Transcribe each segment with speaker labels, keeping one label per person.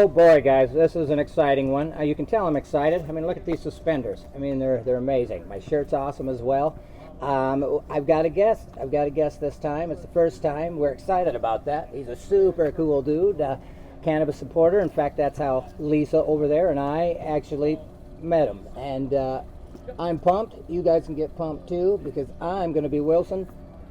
Speaker 1: Oh boy, guys, this is an exciting one. You can tell I'm excited. I mean, look at these suspenders. I mean, they're amazing. My shirt's awesome as well. I've got a guest. I've got a guest this time. It's the first time. We're excited about that. He's a super cool dude, cannabis supporter. In fact, that's how Lisa over there and I actually met him. And I'm pumped. You guys can get pumped too, because I'm going to be Wilson.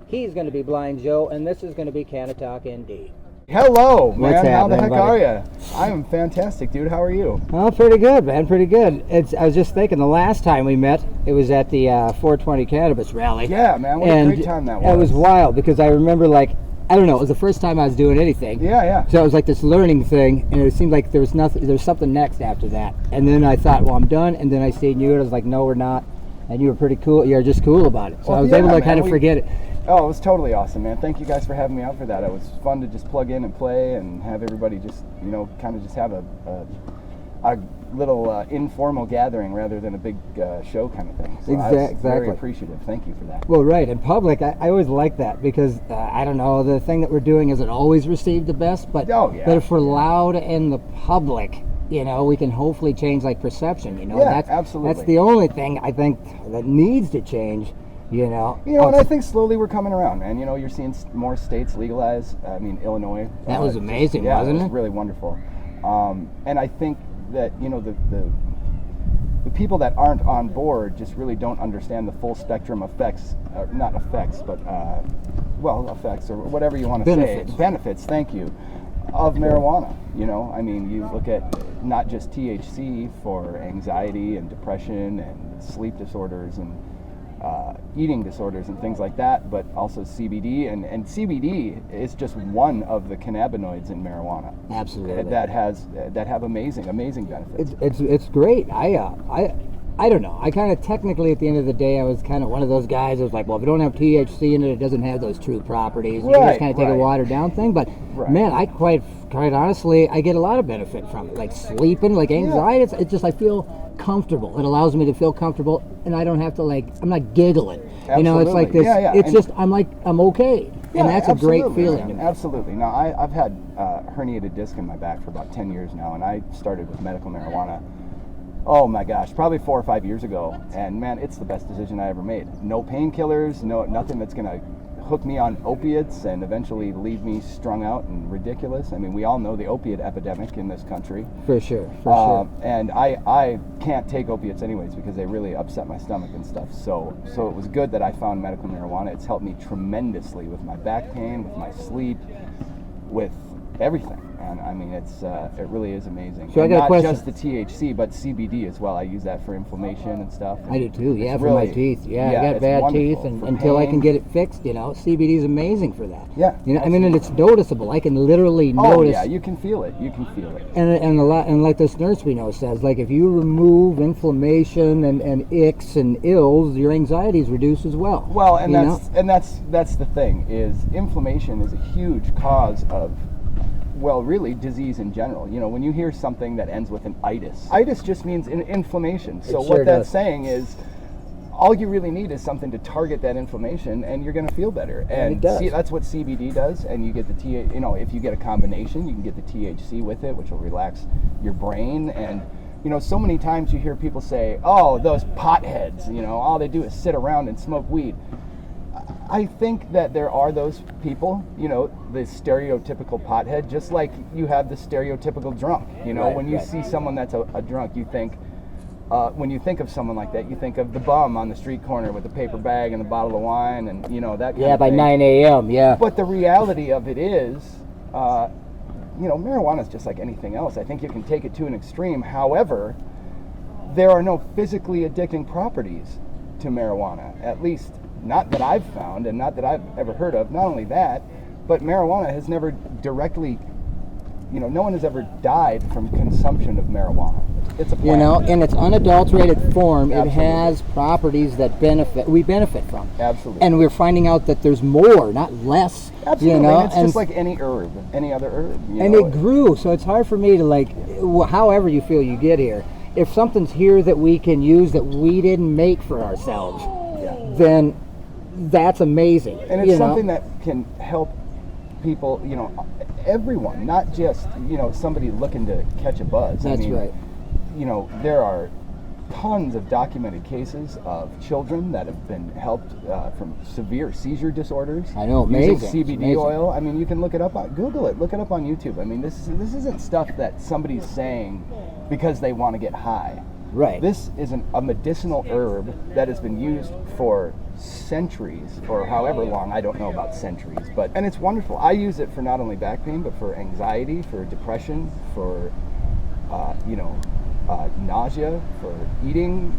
Speaker 1: He's going to be Blind Joe, and this is going to be Canna-Talk ND.
Speaker 2: Hello, man.
Speaker 1: What's
Speaker 2: How the
Speaker 1: happening,
Speaker 2: heck
Speaker 1: buddy?
Speaker 2: are you? I am fantastic, dude. How are you?
Speaker 1: Oh, pretty good, man. Pretty good. I was just thinking, the last time we met, it was at the 420 Cannabis Rally.
Speaker 2: Yeah, man. What a great time that was.
Speaker 1: It was wild, because I remember, like, I don't know, it was the first time I was doing anything.
Speaker 2: Yeah.
Speaker 1: So it was like this learning thing, and it seemed like there was something next after that. And then I thought, well, I'm done. And then I seen you, and I was like, no, we're not. And you were pretty cool. You're just cool about it. So I was able to kind of forget it.
Speaker 2: Oh, it was totally awesome, man. Thank you guys for having me out for that. It was fun to just plug in and play and have everybody just, kind of just have a little informal gathering rather than a big show kind of thing. So I was very appreciative. Thank you for that.
Speaker 1: Well, right. In public, I always like that because, I don't know, the thing that we're doing isn't always received the best, but, but if we're loud in the public, we can hopefully change, like, perception,
Speaker 2: Yeah, absolutely.
Speaker 1: That's the only thing I think that needs to change.
Speaker 2: And I think slowly we're coming around, man. You're seeing more states legalize. I mean, Illinois.
Speaker 1: That was amazing, wasn't it?
Speaker 2: It was really wonderful. And I think that, the people that aren't on board just really don't understand the full spectrum effects, not effects, but, effects or whatever you want to say. Benefits, thank you, of marijuana. I mean, you look at not just THC for anxiety and depression and sleep disorders and eating disorders and things like that, but also CBD, and CBD is just one of the cannabinoids in marijuana.
Speaker 1: Absolutely.
Speaker 2: That have amazing benefits.
Speaker 1: It's great. I don't know. I kind of technically, at the end of the day, I was kind of one of those guys that was like, well, if it don't have THC in it, it doesn't have those true properties. You just kind of take a watered down thing. But man, I quite honestly, I get a lot of benefit from it, like sleeping, like anxiety. It's just I feel comfortable. It allows me to feel comfortable, and I don't have to I'm not giggling.
Speaker 2: Absolutely.
Speaker 1: It's like this.
Speaker 2: Yeah.
Speaker 1: It's just I'm okay, and that's a great feeling to me.
Speaker 2: Absolutely. Now I've had herniated disc in my back for about 10 years now, and I started with medical marijuana. Oh my gosh, probably 4 or 5 years ago, and man, it's the best decision I ever made. No painkillers, nothing that's gonna hook me on opiates and eventually leave me strung out and ridiculous. I mean, we all know the opiate epidemic in this country.
Speaker 1: For sure.
Speaker 2: And I can't take opiates anyways because they really upset my stomach and stuff. So it was good that I found medical marijuana. It's helped me tremendously with my back pain, with my sleep, with everything. And I mean, it really is amazing.
Speaker 1: So I got a question.
Speaker 2: Not just the THC, but CBD as well. I use that for inflammation and stuff.
Speaker 1: I do too. Yeah, for my teeth. Yeah, I got bad teeth, and until I can get it fixed, CBD is amazing for that.
Speaker 2: Yeah.
Speaker 1: I mean, and it's noticeable. I can literally notice.
Speaker 2: Oh yeah, you can feel it.
Speaker 1: And like this nurse we know says, like if you remove inflammation and icks and ills, your anxiety is reduced as well.
Speaker 2: Well, and that's the thing is inflammation is a huge cause of, well, really, disease in general. When you hear something that ends with an itis just means inflammation. So what that's saying is, all you really need is something to target that inflammation, and you're going to feel better. And that's what CBD does. And you get the if you get a combination, you can get the THC with it, which will relax your brain. And so many times you hear people say, "Oh, those potheads, all they do is sit around and smoke weed." I think that there are those people, the stereotypical pothead, just like you have the stereotypical drunk. When you see someone that's a drunk, you think, when you think of someone like that, you think of the bum on the street corner with the paper bag and the bottle of wine and, that kind of thing.
Speaker 1: Yeah, by 9 a.m., yeah.
Speaker 2: But the reality of it is, marijuana is just like anything else. I think you can take it to an extreme. However, there are no physically addicting properties to marijuana, at least not that I've found and not that I've ever heard of. Not only that, but marijuana has never directly, no one has ever died from consumption of marijuana. It's a plant.
Speaker 1: In its unadulterated form,
Speaker 2: Absolutely.
Speaker 1: It has properties that we benefit from.
Speaker 2: Absolutely.
Speaker 1: And we're finding out that there's more, not less.
Speaker 2: Absolutely. And it's just like any herb, any other herb.
Speaker 1: It grew, so it's hard for me to however you feel you get here. If something's here that we can use that we didn't make for ourselves, then that's amazing.
Speaker 2: And it's something that can help people, everyone, not just, somebody looking to catch a buzz.
Speaker 1: That's right.
Speaker 2: There are tons of documented cases of children that have been helped from severe seizure disorders.
Speaker 1: I know, amazing.
Speaker 2: Using CBD
Speaker 1: amazing.
Speaker 2: oil. I mean, you can look it up on Google it. Look it up on YouTube. I mean, this isn't stuff that somebody's saying because they want to get high.
Speaker 1: Right.
Speaker 2: This is a medicinal herb that has been used for centuries, or however long, I don't know about centuries, and it's wonderful. I use it for not only back pain, but for anxiety, for depression, for nausea, for eating.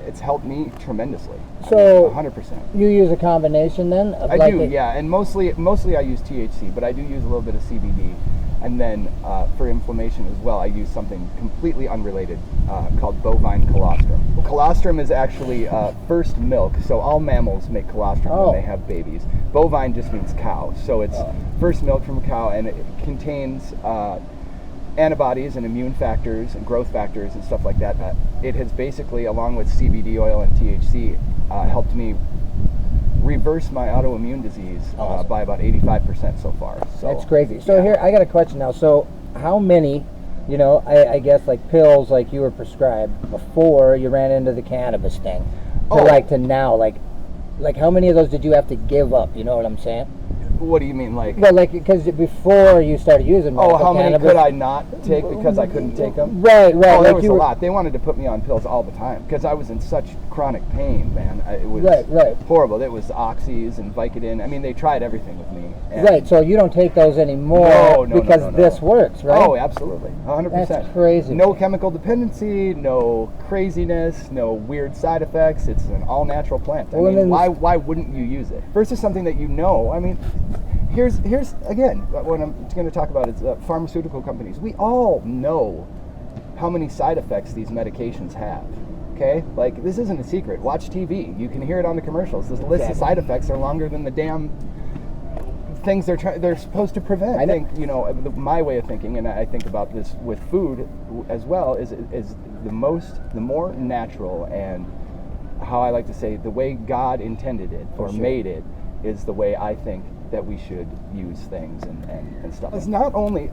Speaker 2: It's helped me tremendously.
Speaker 1: So
Speaker 2: 100%.
Speaker 1: You use a combination then? Of
Speaker 2: I do, yeah, and mostly I use THC, but I do use a little bit of CBD. And then for inflammation as well, I use something completely unrelated called bovine colostrum. Colostrum is actually first milk, so all mammals make colostrum when they have babies. Bovine just means cow, so it's first milk from a cow, and it contains antibodies and immune factors and growth factors and stuff like that. It has basically, along with CBD oil and THC, helped me reverse my autoimmune disease by about 85% so far. So
Speaker 1: that's crazy. So here, I got a question now. So how many, I guess like pills like you were prescribed before you ran into the cannabis thing to now, like how many of those did you have to give up? You know what I'm saying?
Speaker 2: What do you mean, like?
Speaker 1: Well, like, because before you started using medical
Speaker 2: how many
Speaker 1: cannabis,
Speaker 2: could I not take because I couldn't take them?
Speaker 1: Right.
Speaker 2: Oh, there
Speaker 1: like
Speaker 2: was a lot. They wanted to put me on pills all the time because I was in such chronic pain, man. It was horrible. It was oxys and Vicodin. I mean, they tried everything with me.
Speaker 1: Right, so you don't take those anymore because this works, right?
Speaker 2: Oh, absolutely. 100%.
Speaker 1: That's crazy.
Speaker 2: No chemical dependency, no craziness, no weird side effects. It's an all-natural plant. I mean, why wouldn't you use it? Versus something that I mean, here's again, what I'm going to talk about is pharmaceutical companies. We all know how many side effects these medications have. Okay? Like, this isn't a secret. Watch TV. You can hear it on the commercials. The list of side effects are longer than the damn things they're supposed to prevent. I think, my way of thinking, and I think about this with food as well, is the more natural, and how I like to say, the way God intended it or made it is the way I think that we should use things and stuff. It's not only,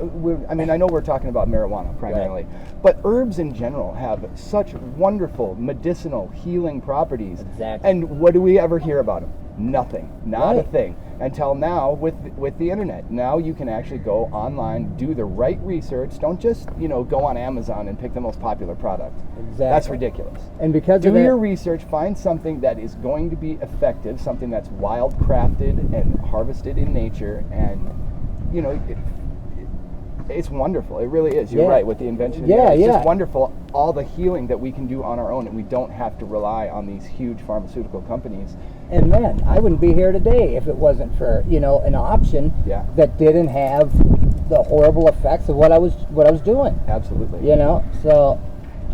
Speaker 2: I know we're talking about marijuana primarily, but herbs in general have such wonderful medicinal healing properties.
Speaker 1: Exactly.
Speaker 2: And what do we ever hear about them? Nothing. Not a thing. Until now with the internet. Now you can actually go online, do the right research. Don't just, go on Amazon and pick the most popular product. Exactly. That's ridiculous.
Speaker 1: And because
Speaker 2: do your research, find something that is going to be effective, something that's wild crafted and harvested in nature, and it's wonderful. It really is. You're right with the invention. It's just wonderful, all the healing that we can do on our own, and we don't have to rely on these huge pharmaceutical companies.
Speaker 1: And man, I wouldn't be here today if it wasn't for, an option that didn't have the horrible effects of what I was doing.
Speaker 2: Absolutely.
Speaker 1: So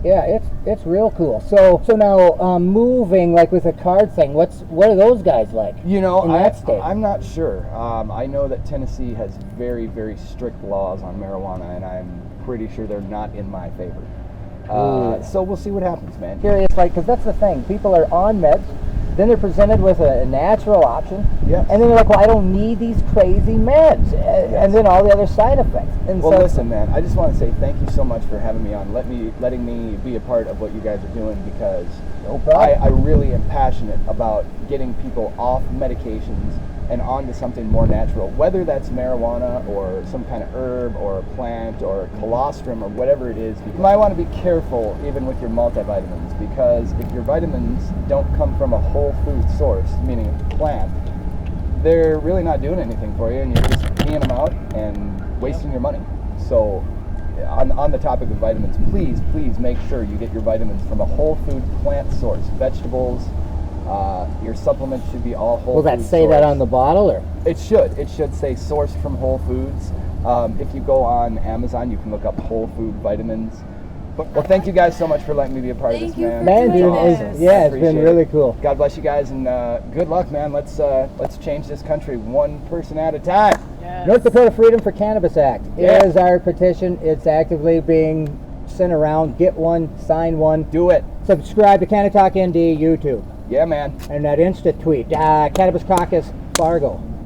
Speaker 1: yeah, it's real cool. So now moving, like with a card thing, what are those guys like? In that state?
Speaker 2: I'm not sure. I know that Tennessee has very, very strict laws on marijuana, and I'm pretty sure they're not in my favor. So we'll see what happens, man.
Speaker 1: Curious, because that's the thing. People are on meds, then they're presented with a natural option, and then they're like, well, I don't need these crazy meds, and then all the other side effects. And
Speaker 2: listen, man, I just want to say thank you so much for having me on, letting me be a part of what you guys are doing, because I really am passionate about getting people off medications and onto something more natural, whether that's marijuana or some kind of herb or a plant or colostrum or whatever it is. You might want to be careful even with your multivitamins, because if your vitamins don't come from a whole food source, meaning a plant, they're really not doing anything for you, and you're just peeing them out and wasting your money. So on the topic of vitamins, please make sure you get your vitamins from a whole food plant source. Vegetables. Your supplements should be all whole.
Speaker 1: Will that say that on the bottle, or?
Speaker 2: It should say sourced from Whole Foods. If you go on Amazon, you can look up Whole Food vitamins. Well, thank you guys so much for letting me be a part of this, man.
Speaker 1: It's been really cool.
Speaker 2: God bless you guys, and good luck, man. Let's change this country one person at a time.
Speaker 1: Yes. North Dakota Freedom for Cannabis Act is our petition. It's actively being sent around. Get one, sign one.
Speaker 2: Do it.
Speaker 1: Subscribe to Canna-Talk ND YouTube.
Speaker 2: Yeah, man.
Speaker 1: And that instant tweet, Cannabis Caucus, Fargo.